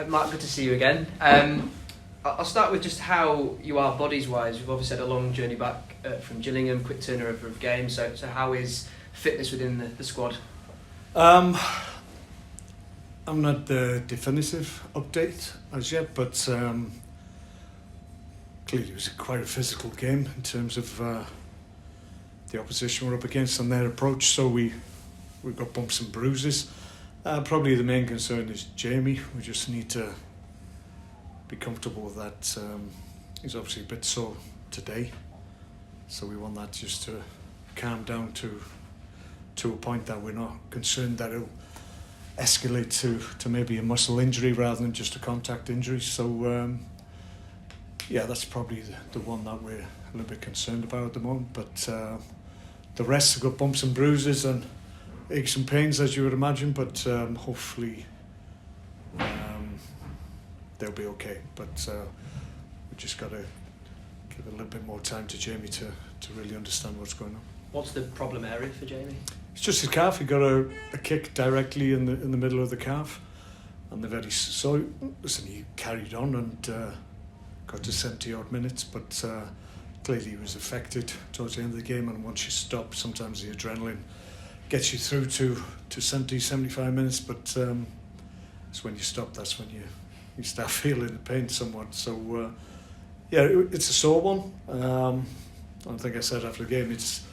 Mark, good to see you again. I'll start with just how you are bodies-wise. We've obviously had a long journey back from Gillingham, quick turnover of games. So how is fitness within the squad? I'm not the definitive update as yet, but clearly it was quite a physical game in terms of the opposition we're up against and their approach. So we've got bumps and bruises. Probably the main concern is Jamie. We just need to be comfortable with that. He's obviously a bit sore today, so we want that just to calm down to a point that we're not concerned that it'll escalate to maybe a muscle injury rather than just a contact injury. So yeah, that's probably the one that we're a little bit concerned about at the moment. But the rest have got bumps and bruises and aches and pains, as you would imagine, but hopefully they'll be okay. But we just got to give a little bit more time to Jamie to really understand what's going on. What's the problem area for Jamie? It's just his calf. He got a kick directly in the middle of the calf, and so listen, he carried on and got to 70 odd minutes, but clearly he was affected towards the end of the game. And once you stop, sometimes the adrenaline gets you through to 70, 75 minutes, but it's when you stop that's when you start feeling the pain somewhat. So yeah, it's a sore one. I think I said after the game, it's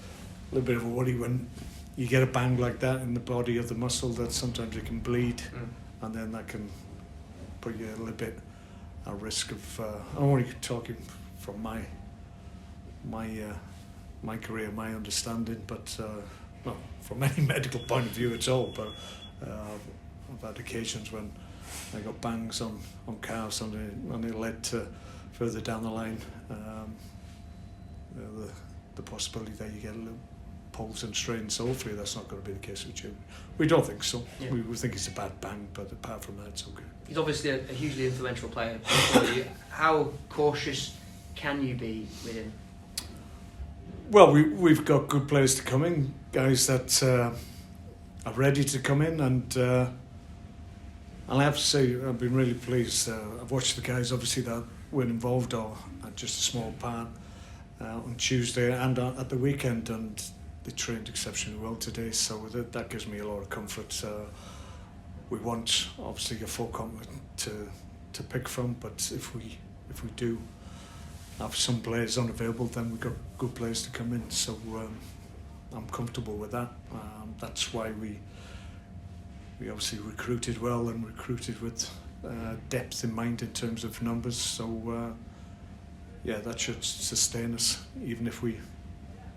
a little bit of a worry when you get a bang like that in the body of the muscle that sometimes it can bleed, and then that can put you a little bit at risk of. I'm only talking from my career, my understanding, but not from any medical point of view at all. But I've had occasions when I got bangs on calves, and it led to further down the line the possibility that you get a little pulls and strains. So hopefully that's not going to be the case with you. We don't think so. Yeah. We think it's a bad bang, but apart from that, it's okay. He's obviously a hugely influential player. How cautious can you be with him? Well, we've got good players to come in, guys that are ready to come in, and I have to say I've been really pleased. I've watched the guys obviously that weren't involved or at just a small part on Tuesday and at the weekend, and they trained exceptionally well today, so that gives me a lot of comfort. We want obviously a full complement to pick from, but if we do have some players unavailable, then we've got good players to come in, so I'm comfortable with that. That's why we obviously recruited well and recruited with depth in mind in terms of numbers, so yeah, that should sustain us even if we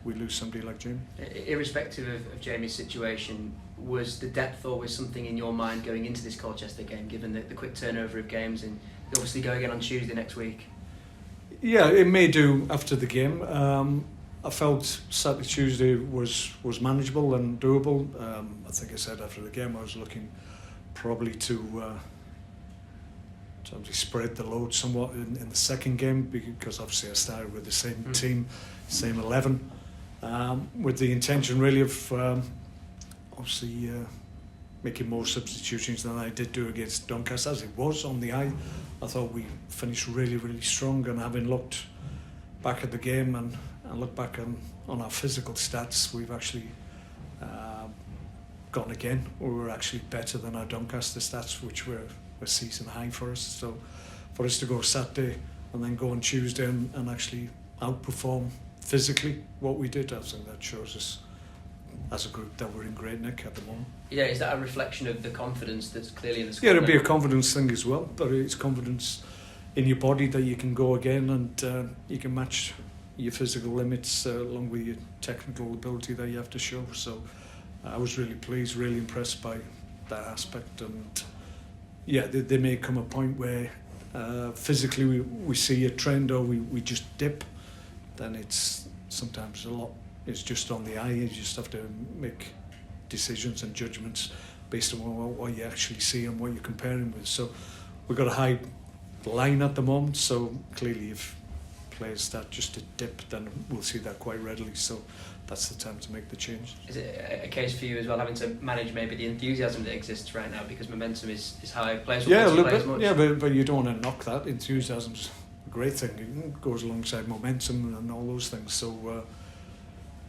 lose somebody like Jamie. Irrespective of Jamie's situation, was the depth always something in your mind going into this Colchester game, given the quick turnover of games, and you obviously go again on Tuesday next week? Yeah, it may do after the game. I felt Saturday, Tuesday was manageable and doable. I think I said after the game I was looking probably to spread the load somewhat in the second game, because obviously I started with the same team, same 11, with the intention really of obviously making more substitutions than I did do against Doncaster. As it was on the eye, I thought we finished really, really strong, and having looked back at the game and look back on our physical stats, we've actually gone again. We were actually better than our Doncaster stats, which were a season high for us. So for us to go Saturday and then go on Tuesday and actually outperform physically what we did, I think that shows us as a group that we're in great nick at the moment. Yeah, is that a reflection of the confidence that's clearly in the squad? Yeah, it'll be a confidence thing as well, but it's confidence in your body that you can go again and you can match your physical limits along with your technical ability that you have to show. So I was really pleased, really impressed by that aspect, and yeah, there may come a point where physically we see a trend or we just dip, then it's sometimes a lot. It's just on the eye. You just have to make decisions and judgments based on what you actually see and what you're comparing with. So we've got a high line at the moment, so clearly if players start just to dip, then we'll see that quite readily. So that's the time to make the change. Is it a case for you as well, having to manage maybe the enthusiasm that exists right now, because momentum is high, players will want to play as much? Yeah, but you don't want to knock that. Enthusiasm's a great thing. It goes alongside momentum and all those things. So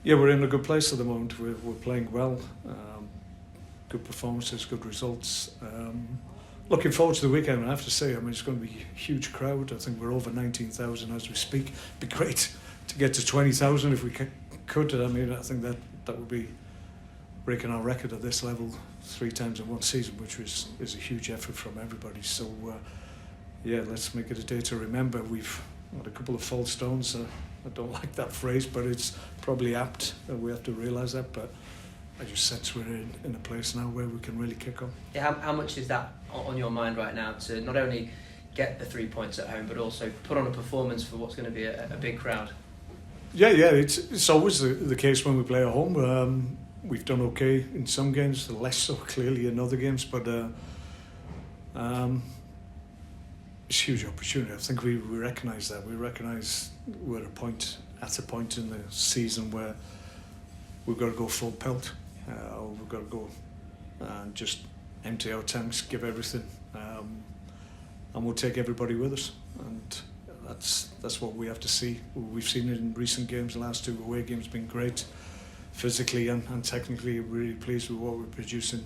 yeah, we're in a good place at the moment. We're playing well, good performances, good results. Looking forward to the weekend. I have to say, I mean, it's going to be a huge crowd. I think we're over 19,000 as we speak. It'd be great to get to 20,000 if we could. I mean, I think that would be breaking our record at this level 3 times in one season, which is a huge effort from everybody. So yeah, let's make it a day to remember. We've had a couple of false stones. I don't like that phrase, but it's probably apt. We have to realise that. But I just sense we're in a place now where we can really kick on. Yeah, how much is that on your mind right now, to not only get the 3 points at home, but also put on a performance for what's going to be a big crowd? Yeah, it's always the case when we play at home. We've done okay in some games, less so clearly in other games, but it's a huge opportunity. I think we recognise that. We recognise we're at a point in the season where we've got to go full pelt, or we've got to go and just empty our tanks, give everything, and we'll take everybody with us. And that's what we have to see. We've seen it in recent games. The last 2 away games have been great, physically and technically. We're really pleased with what we're producing.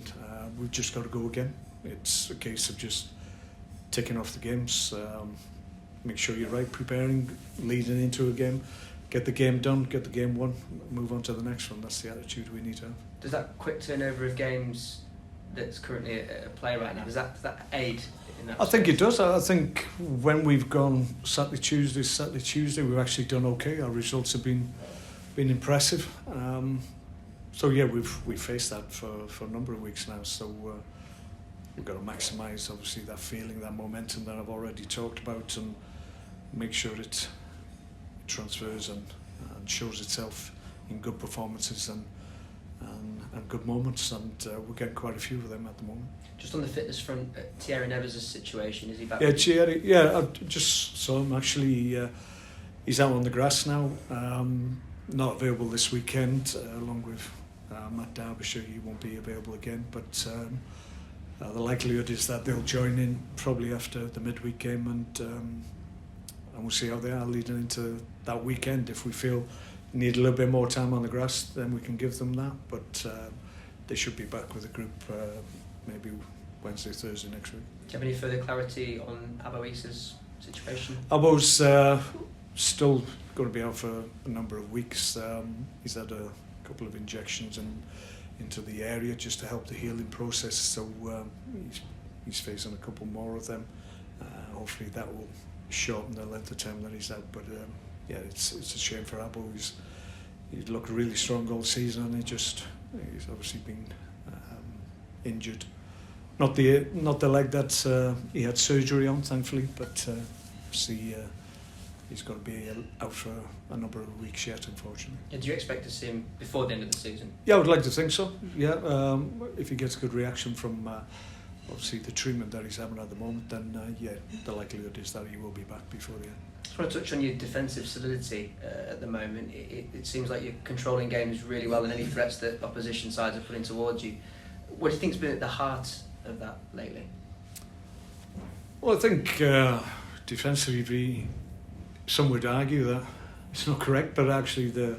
We've just got to go again. It's a case of just ticking off the games, make sure you're right, preparing, leading into a game, get the game done, get the game won, move on to the next one. That's the attitude we need to have. Does that quick turnover of games that's currently at play right now, does that aid in that? I think it does. I think when we've gone Saturday, Tuesday, we've actually done okay. Our results have been impressive. So yeah, we've faced that for a number of weeks now. So we've got to maximise, obviously, that feeling, that momentum that I've already talked about, and make sure it transfers and shows itself in good performances and good moments, and we're getting quite a few of them at the moment. Just on the fitness front, Thierry Nevers' situation, is he back? Yeah, Thierry, yeah, I just saw him actually. He's out on the grass now, not available this weekend, along with Matt Derbyshire. He won't be available again, but the likelihood is that they'll join in probably after the midweek game, and we'll see how they are leading into that weekend. If we feel need a little bit more time on the grass, then we can give them that, but they should be back with the group maybe Wednesday, Thursday next week. Do you have any further clarity on Abo Issa's situation? Abo's still going to be out for a number of weeks. He's had a couple of injections into the area just to help the healing process, so he's facing a couple more of them. Hopefully that will shorten the length of time that he's out, but yeah, it's a shame for Abo. He's looked really strong all season, and he's obviously been injured. Not the leg that he had surgery on, thankfully, but obviously he's going to be out for a number of weeks yet, unfortunately. Yeah, do you expect to see him before the end of the season? Yeah, I would like to think so. Yeah, if he gets good reaction from obviously the treatment that he's having at the moment, then yeah, the likelihood is that he will be back before the end. I just want to touch on your defensive solidity at the moment. It seems like you're controlling games really well, and any threats that opposition sides are putting towards you. What do you think's been at the heart of that lately? Well, I think defensively, some would argue that it's not correct, but actually the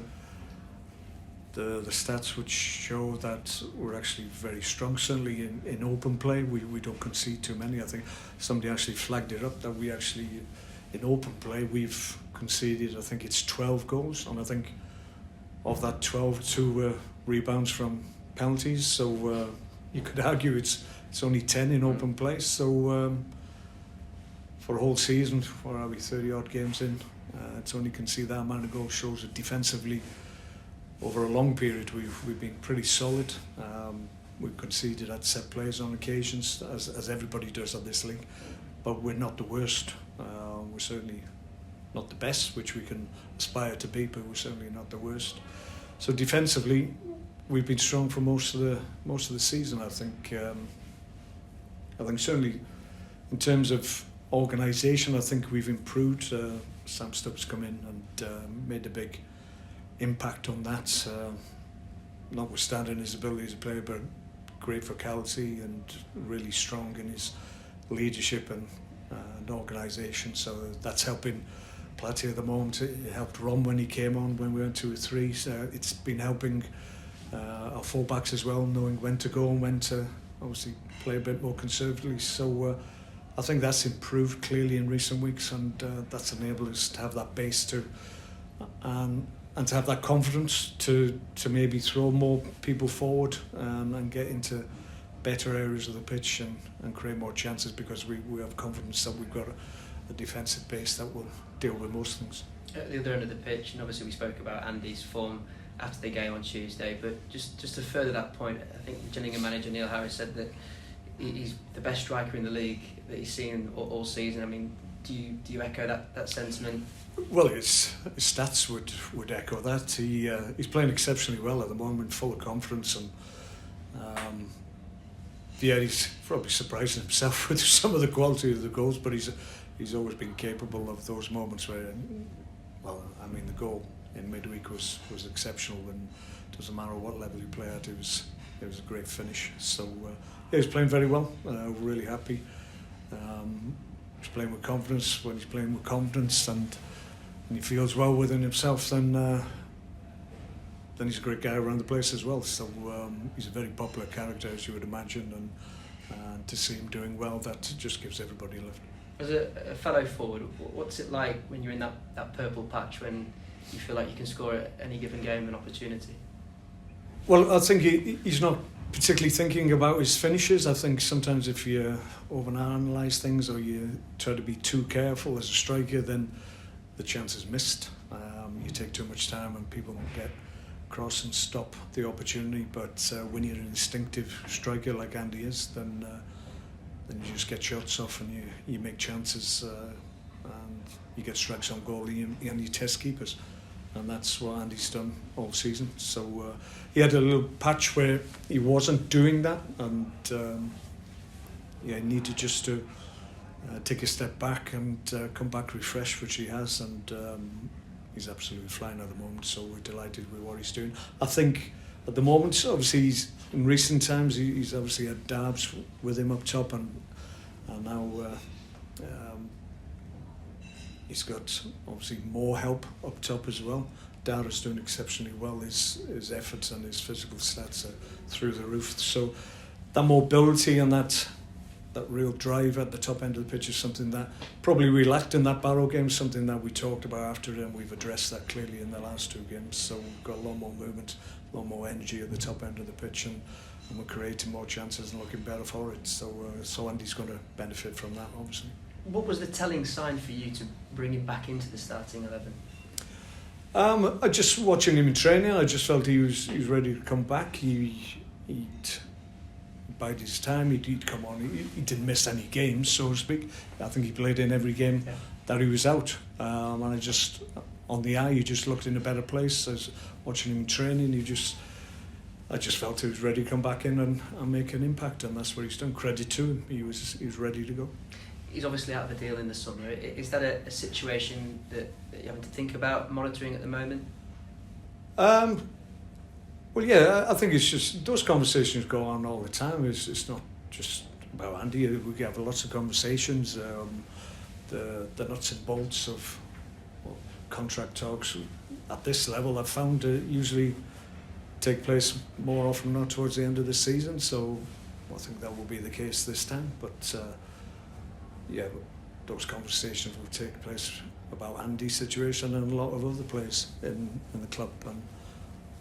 stats would show that we're actually very strong. Certainly in open play, we don't concede too many. I think somebody actually flagged it up that we actually, in open play, we've conceded, I think it's 12 goals, and I think of that 12, 2 were rebounds from penalties. So you could argue it's only 10 in open play. So for a whole season, what are we, 30 odd games in, it's only conceded that amount of goals. Shows that defensively, over a long period, we've been pretty solid. We've conceded at set plays on occasions, as everybody does at this league, but we're not the worst. We're certainly not the best, which we can aspire to be, but we're certainly not the worst. So defensively, we've been strong for most of the season. I think certainly in terms of organisation, I think we've improved. Sam Stubbs come in and made a big impact on that. Notwithstanding his ability as a player, but great vocality and really strong in his leadership and organisation. So that's helping Platy at the moment. It helped Ron when he came on when we went 2-3. So it's been helping our fullbacks as well, knowing when to go and when to obviously play a bit more conservatively. So I think that's improved clearly in recent weeks, and that's enabled us to have that base to and to have that confidence to maybe throw more people forward and get into better areas of the pitch and create more chances, because we have confidence that we've got a defensive base that will deal with most things. At the other end of the pitch, and obviously we spoke about Andy's form after the game on Tuesday, but just to further that point, I think the Gillingham manager Neil Harris said that he's the best striker in the league that he's seen all season. I mean, do you echo that sentiment? Well, his stats would echo that. He's playing exceptionally well at the moment, full of confidence, and he's probably surprising himself with some of the quality of the goals, but he's always been capable of those moments where, well, I mean, the goal in midweek was exceptional, and it doesn't matter what level you play at, it was a great finish. So he's playing very well. We're really happy. He's playing with confidence. When he's playing with confidence and he feels well within himself, then he's a great guy around the place as well. So he's a very popular character, as you would imagine, and to see him doing well, that just gives everybody a lift. As a fellow forward, what's it like when you're in that purple patch, when you feel like you can score at any given game an opportunity? Well, I think he's not particularly thinking about his finishes. I think sometimes if you overanalyse things or you try to be too careful as a striker, then the chance is missed. You take too much time and people get cross and stop the opportunity. But when you're an instinctive striker like Andy is, then you just get shots off and you make chances and you get strikes on goal and you test keepers. And that's what Andy's done all season. So he had a little patch where he wasn't doing that, and he needed just to take a step back and come back refreshed, which he has, and he's absolutely flying at the moment. So we're delighted with what he's doing. I think at the moment, obviously, in recent times, he's obviously had Darbs with him up top, and now he's got obviously more help up top as well. Dara's doing exceptionally well. His efforts and his physical stats are through the roof. So that mobility and that real drive at the top end of the pitch is something that probably we lacked in that Barrow game, something that we talked about after it, and we've addressed that clearly in the last two games. So we've got a lot more movement, a lot more energy at the top end of the pitch, and we're creating more chances and looking better for it. So Andy's going to benefit from that, obviously. What was the telling sign for you to bring him back into the starting 11? I just watching him in training, I just felt he was ready to come back. He'd bide his time. He'd come on. He didn't miss any games, so to speak. I think he played in every game that he was out. And I just, on the eye, he just looked in a better place. As watching him in training, I just felt he was ready to come back in and make an impact, and that's what he's done. Credit to him. He was ready to go. He's obviously out of the deal in the summer. Is that a situation that you're having to think about monitoring at the moment? Well, yeah, I think it's just those conversations go on all the time. It's not just about Andy. We have lots of conversations. The nuts and bolts of contract talks at this level, I've found usually take place more often than not towards the end of the season. So I think that will be the case this time. But those conversations will take place about Andy's situation and a lot of other players in the club, and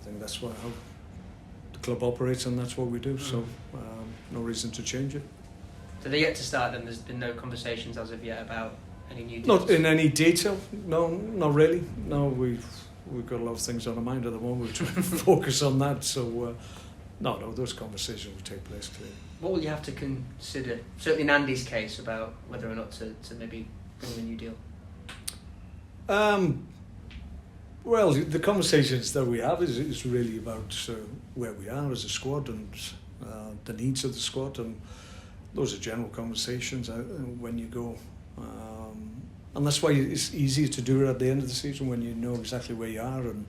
I think that's how the club operates, and that's what we do. So no reason to change it. So they're yet to start, then there's been no conversations as of yet about any new deals? Not in any detail, no, not really. No, we've got a lot of things on our mind at the moment. We're trying to focus on that. So no, those conversations will take place clearly. What will you have to consider, certainly in Andy's case, about whether or not to maybe bring him a new deal? Well, the conversations that we have is really about where we are as a squad and the needs of the squad, and those are general conversations when you go. And that's why it's easier to do it at the end of the season when you know exactly where you are, and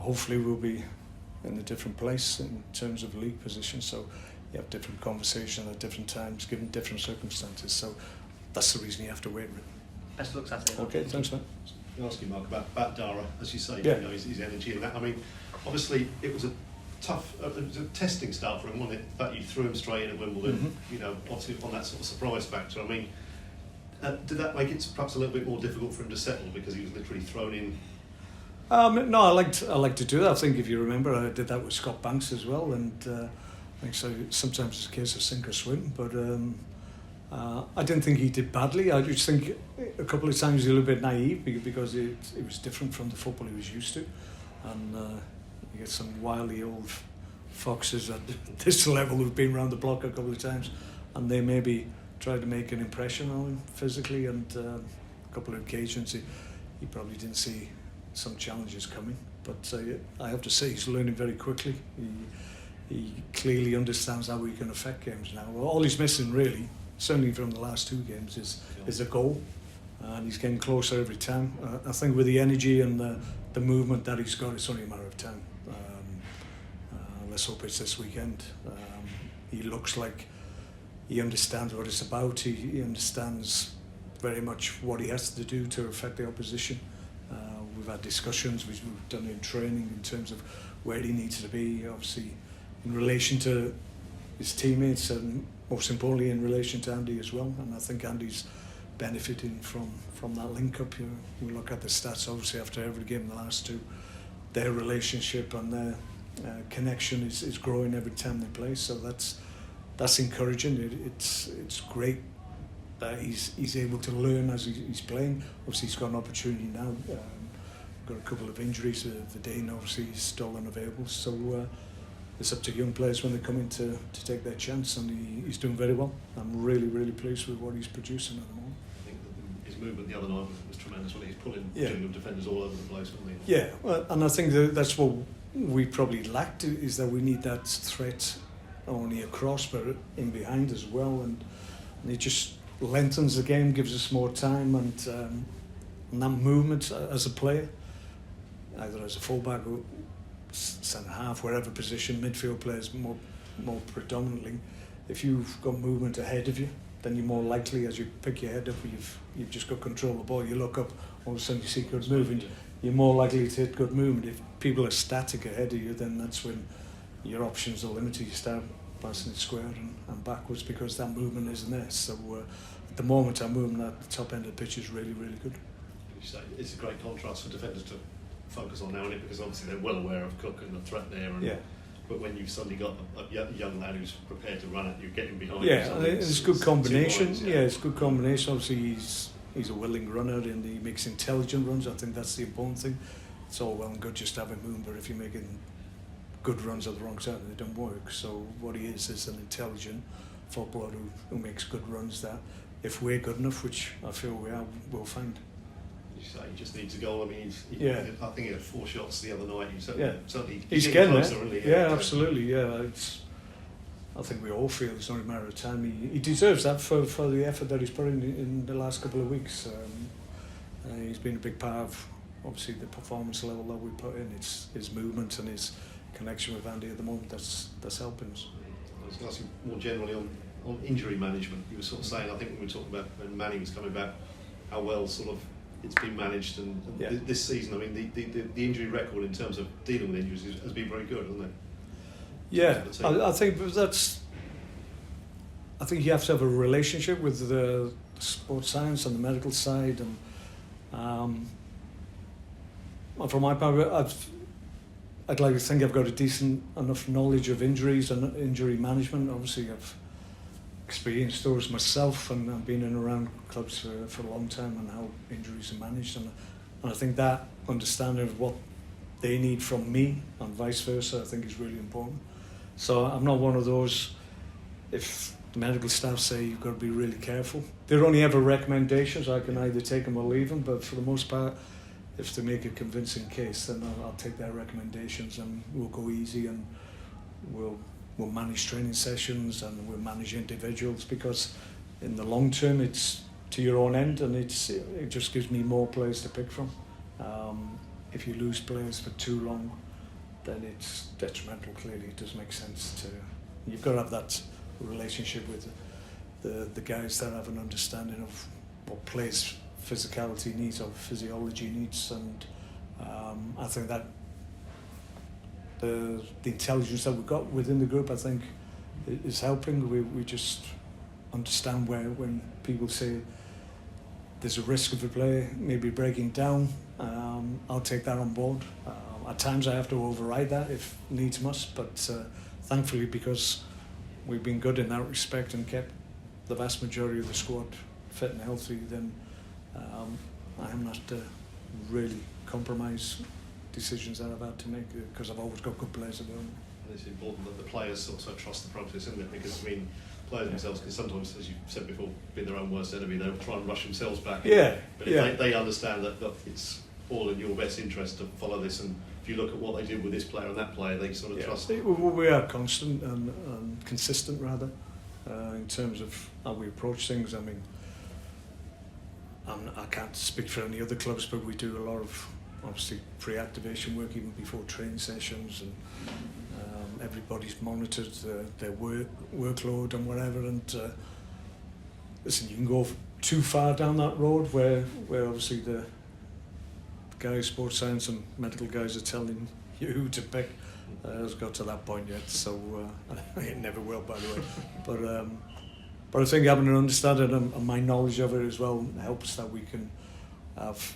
hopefully we'll be in a different place in terms of league position. So you have different conversations at different times, given different circumstances. So that's the reason you have to wait. Best of luck Saturday. Okay, thanks, man. I'll ask you, Mark, about Dara, as you say, Yeah. you know, his energy and that. I mean, obviously it was a tough, it was a testing start for him, wasn't it? That you threw him straight in at Wimbledon, you know, obviously on that sort of surprise factor. I mean, did that make it perhaps a little bit more difficult for him to settle because he was literally thrown in? No, I like to do that. I think if you remember, I did that with Scott Banks as well, and I think so. Sometimes it's a case of sink or swim, but I didn't think he did badly. I just think a couple of times he was a little bit naive because it was different from the football he was used to, and you get some wily old foxes at this level who've been around the block a couple of times, and they maybe tried to make an impression on him physically, and a couple of occasions he probably didn't see some challenges coming. But I have to say he's learning very quickly. He clearly understands how he can affect games now. All he's missing really, certainly from the last two games, is a goal, and he's getting closer every time. I think with the energy and the movement that he's got, it's only a matter of time. Let's hope it's this weekend. He looks like he understands what it's about. He understands very much what he has to do to affect the opposition. We've had discussions, we've done in training in terms of where he needs to be, obviously in relation to his teammates and most importantly in relation to Andy as well. And I think Andy's benefiting from that link up. We look at the stats obviously after every game in the last two. Their relationship and their connection is growing every time they play. So that's encouraging. It's great that he's able to learn as he's playing. Obviously he's got an opportunity now. Got a couple of injuries. The Dane obviously is still unavailable. So it's up to young players when they come in to take their chance, and he's doing very well. I'm really, really pleased with what he's producing at the moment. I think that his movement the other night was tremendous when he's pulling Gillingham defenders all over the place, wasn't he? Yeah, well, and I think that's what we probably lacked, is that we need that threat only across but in behind as well, and it just lengthens the game, gives us more time, and that movement as a player, either as a fullback or centre half, wherever position, midfield players more predominantly. If you've got movement ahead of you, then you're more likely, as you pick your head up, you've just got control of the ball. You look up, all of a sudden you see good movement. You're more likely to hit good movement. If people are static ahead of you, then that's when your options are limited. You start passing it square and backwards because that movement isn't there. So at the moment, our movement at the top end of the pitch is really, really good. It's a great contrast for defenders to focus on now, isn't it? Because obviously they're well aware of Cook and the threat there. And, but when you've suddenly got a young lad who's prepared to run at you, getting behind you. Yeah, it's a good combination. Lines, it's a good combination. Obviously, he's a willing runner and he makes intelligent runs. I think that's the important thing. It's all well and good just having movement, but if you're making good runs at the wrong side, they don't work. So what he is an intelligent footballer who makes good runs that, if we're good enough, which I feel we are, we'll find. You say he just needs a goal. I mean, I think he had 4 shots the other night. Certainly he's getting closer, there. Really, yeah, absolutely. Yeah, I think we all feel it's only a matter of time. He deserves that for the effort that he's put in the last couple of weeks. He's been a big part of obviously the performance level that we put in. It's his movement and his connection with Andy at the moment that's helping us. I was going to ask you more generally on injury management. You were sort of saying, I think when we were talking about when Manny was coming back, how well sort of it's been managed, and this season, I mean, the injury record in terms of dealing with injuries has been very good, hasn't it? Yeah, I think I think you have to have a relationship with the sports science and the medical side, and from my part, I'd like to think I've got a decent enough knowledge of injuries and injury management. Obviously, I've experienced those myself, and I've been in and around clubs for a long time and how injuries are managed, and I think that understanding of what they need from me and vice versa I think is really important. So I'm not one of those, if the medical staff say you've got to be really careful, they're only ever recommendations. I can either take them or leave them, but for the most part, if they make a convincing case, then I'll take their recommendations, and we'll go easy, and we'll manage training sessions, and we'll manage individuals, because in the long term it's to your own end, and it just gives me more players to pick from. If you lose players for too long, then it's detrimental. Clearly, it does make sense to. You've got to have that relationship with the guys that have an understanding of what players' physicality needs or physiology needs, and I think that the intelligence that we've got within the group, I think, is helping. We just understand where when people say there's a risk of a player maybe breaking down, I'll take that on board. At times I have to override that if needs must, but thankfully, because we've been good in that respect and kept the vast majority of the squad fit and healthy, then I am not really compromise decisions that I've had to make, because I've always got good players available. And it's important that the players also trust the process, isn't it? Because I mean, players themselves can sometimes, as you said before, be their own worst enemy. They'll try and rush themselves back. But if they understand that it's all in your best interest to follow this, and if you look at what they did with this player and that player, they sort of trust. We are constant and consistent, rather, in terms of how we approach things. I mean, I can't speak for any other clubs, but we do a lot of, obviously, pre-activation work even before training sessions, and everybody's monitored their workload and whatever. And listen, you can go too far down that road where obviously the guys, sports science and medical guys, are telling you who to pick. It's got to that point yet, so it never will, by the way. But I think having an understanding and my knowledge of it as well helps that we can have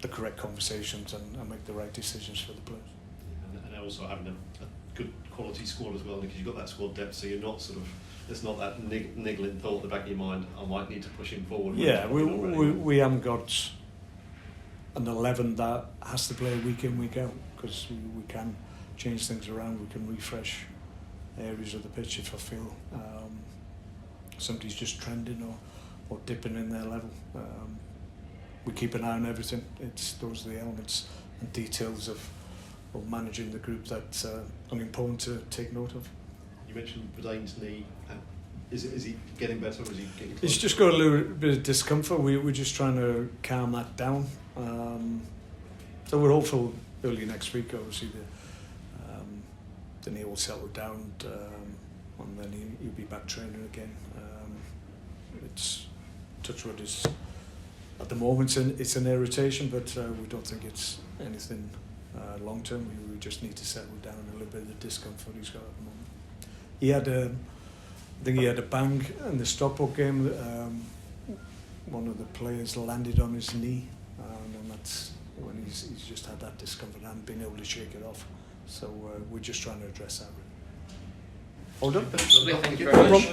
the correct conversations and make the right decisions for the players. And also having a good quality squad as well, because you've got that squad depth, so you're not sort of, there's not that niggling thought at the back of your mind, I might need to push him forward. Yeah, we haven't got an 11 that has to play week in, week out, because we can change things around, we can refresh areas of the pitch if I feel somebody's just trending or dipping in their level. We keep an eye on everything. It's those are the elements and details of managing the group that are important to take note of. You mentioned Badain's knee. Is he getting better, or is he getting closer? He's just got a little bit of discomfort. We're just trying to calm that down. So we're hopeful early next week, obviously, the knee will settle down, and then he'll be back training again. It's touchwood is at the moment it's an irritation, but we don't think it's anything long term. We just need to settle down a little bit of the discomfort he's got at the moment. He had I think he had a bang in the Stockport game. One of the players landed on his knee, and that's when he's just had that discomfort and been able to shake it off. So we're just trying to address that. Hold on. Thank you very much.